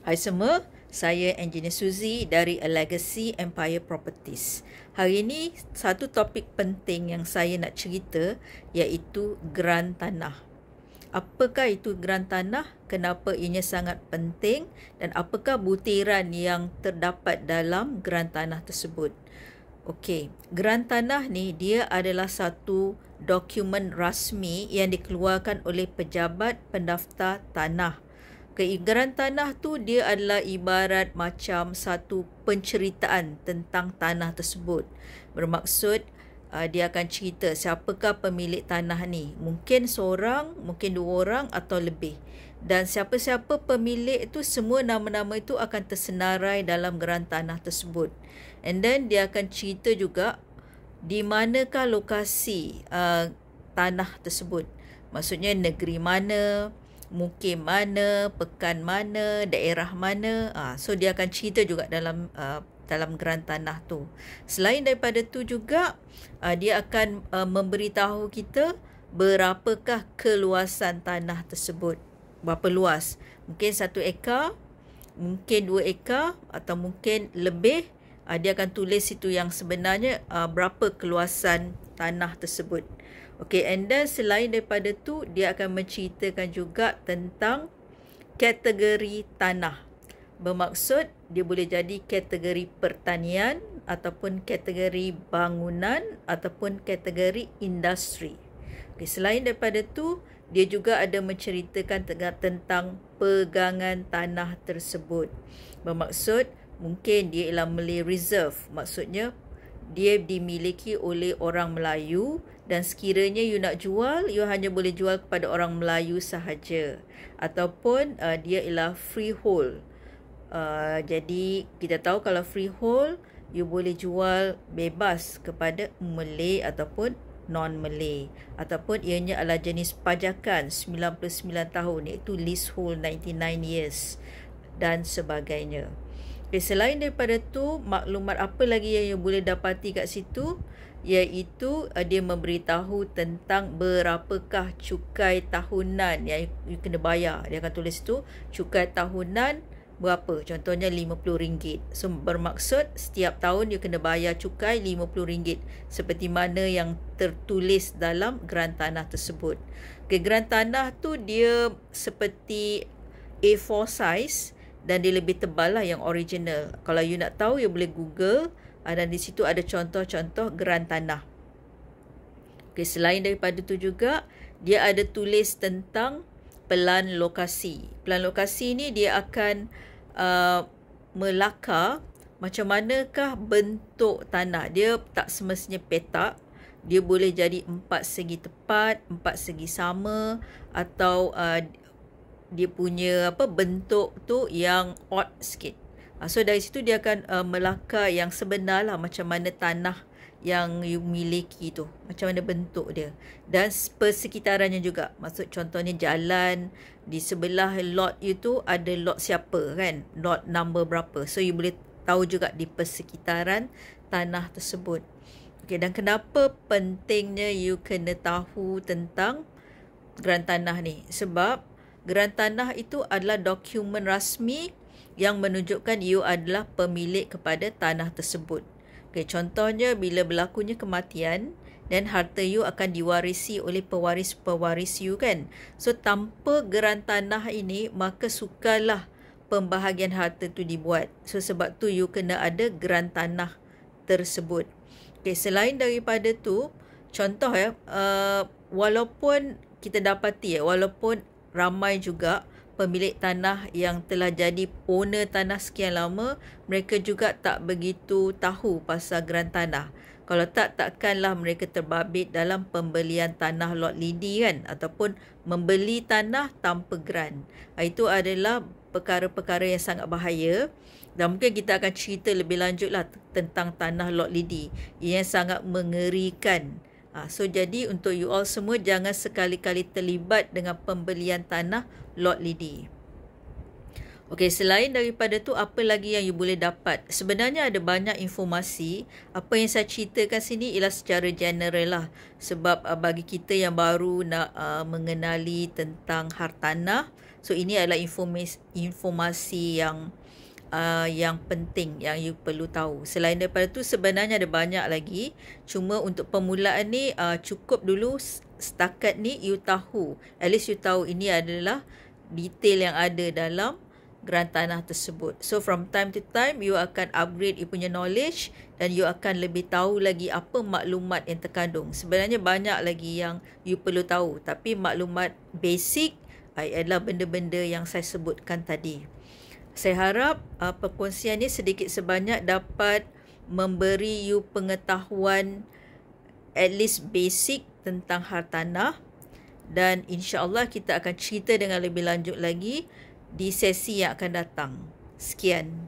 Hai semua, saya Engineer Suzy dari A Legacy Empire Properties. Hari ini satu topik penting yang saya nak cerita iaitu geran tanah. Apakah itu geran tanah? Kenapa ianya sangat penting? Dan apakah butiran yang terdapat dalam geran tanah tersebut? Okey, geran tanah ni dia adalah satu dokumen rasmi yang dikeluarkan oleh pejabat pendaftar tanah. Geran tanah tu dia adalah ibarat macam satu penceritaan tentang tanah tersebut. Bermaksud dia akan cerita siapakah pemilik tanah ni. Mungkin seorang, mungkin dua orang atau lebih. Dan siapa-siapa pemilik itu, semua nama-nama itu akan tersenarai dalam geran tanah tersebut. And then dia akan cerita juga di manakah lokasi tanah tersebut. Maksudnya negeri mana, mukim mana, pekan mana, daerah mana. So dia akan cerita juga dalam geran tanah tu. Selain daripada tu juga dia akan memberitahu kita berapakah keluasan tanah tersebut. Berapa luas? Mungkin 1 ekar, mungkin 2 ekar atau mungkin lebih. Dia akan tulis situ yang sebenarnya berapa keluasan tanah tersebut. Okey, and then selain daripada tu, dia akan menceritakan juga tentang kategori tanah. Bermaksud, dia boleh jadi kategori pertanian ataupun kategori bangunan ataupun kategori industri. Okey, selain daripada tu, dia juga ada menceritakan tentang pegangan tanah tersebut. Bermaksud, mungkin dia ialah Malay Reserve. Maksudnya, dia dimiliki oleh orang Melayu dan sekiranya you nak jual, you hanya boleh jual kepada orang Melayu sahaja. Ataupun dia ialah freehold. Jadi kita tahu kalau freehold, you boleh jual bebas kepada Malay ataupun non-Malay. Ataupun ianya adalah jenis pajakan 99 tahun, iaitu leasehold 99 years dan sebagainya. Okay, selain daripada tu, maklumat apa lagi yang you boleh dapati kat situ, iaitu dia memberitahu tentang berapakah cukai tahunan yang you kena bayar. Dia akan tulis tu cukai tahunan berapa, contohnya RM50. So bermaksud setiap tahun you kena bayar cukai RM50 seperti mana yang tertulis dalam geran tanah tersebut. Okay, geran tanah tu dia seperti A4 size dan dia lebih tebal lah yang original. Kalau you nak tahu, you boleh Google dan di situ ada contoh-contoh geran tanah. Okay, selain daripada tu juga, dia ada tulis tentang pelan lokasi. Pelan lokasi ni dia akan melakar macam manakah bentuk tanah. Dia tak semestinya petak. Dia boleh jadi 4 segi tepat, 4 segi sama, atau dia punya bentuk tu yang odd sikit. So dari situ dia akan melakar yang sebenar lah, macam mana tanah yang you miliki tu, macam mana bentuk dia. Dan persekitarannya juga. Maksud contohnya jalan di sebelah lot you tu ada lot siapa kan, lot number berapa. So you boleh tahu juga di persekitaran tanah tersebut. Okay, dan kenapa pentingnya you kena tahu tentang geran tanah ni? Sebab geran tanah itu adalah dokumen rasmi yang menunjukkan you adalah pemilik kepada tanah tersebut. Okay, contohnya bila berlakunya kematian dan harta you akan diwarisi oleh pewaris-pewaris you kan. So tanpa geran tanah ini, maka sukarlah pembahagian harta tu dibuat. So sebab tu you kena ada geran tanah tersebut. Okay, selain daripada tu, contoh walaupun kita dapati walaupun ramai juga pemilik tanah yang telah jadi owner tanah sekian lama, mereka juga tak begitu tahu pasal geran tanah. Kalau tak, takkanlah mereka terbabit dalam pembelian tanah lot lidi kan, ataupun membeli tanah tanpa geran. Itu adalah perkara-perkara yang sangat bahaya. Dan mungkin kita akan cerita lebih lanjut lah tentang tanah lot lidi. Ia sangat mengerikan. So jadi untuk you all semua, jangan sekali-kali terlibat dengan pembelian tanah lot lidi. Okey, selain daripada tu, apa lagi yang you boleh dapat? Sebenarnya ada banyak informasi. Apa yang saya ceritakan sini ialah secara general lah. Sebab bagi kita yang baru nak mengenali tentang hartanah, so ini adalah informasi yang penting yang you perlu tahu. Selain daripada tu, sebenarnya ada banyak lagi. Cuma untuk permulaan ni cukup dulu setakat ni you tahu. At least you tahu ini adalah detail yang ada dalam geran tanah tersebut. So from time to time you akan upgrade you punya knowledge dan you akan lebih tahu lagi apa maklumat yang terkandung. Sebenarnya banyak lagi yang you perlu tahu, tapi maklumat basic adalah benda-benda yang saya sebutkan tadi. Saya harap perkongsian ini sedikit sebanyak dapat memberi you pengetahuan at least basic tentang hartanah, dan insya-Allah kita akan cerita dengan lebih lanjut lagi di sesi yang akan datang. Sekian.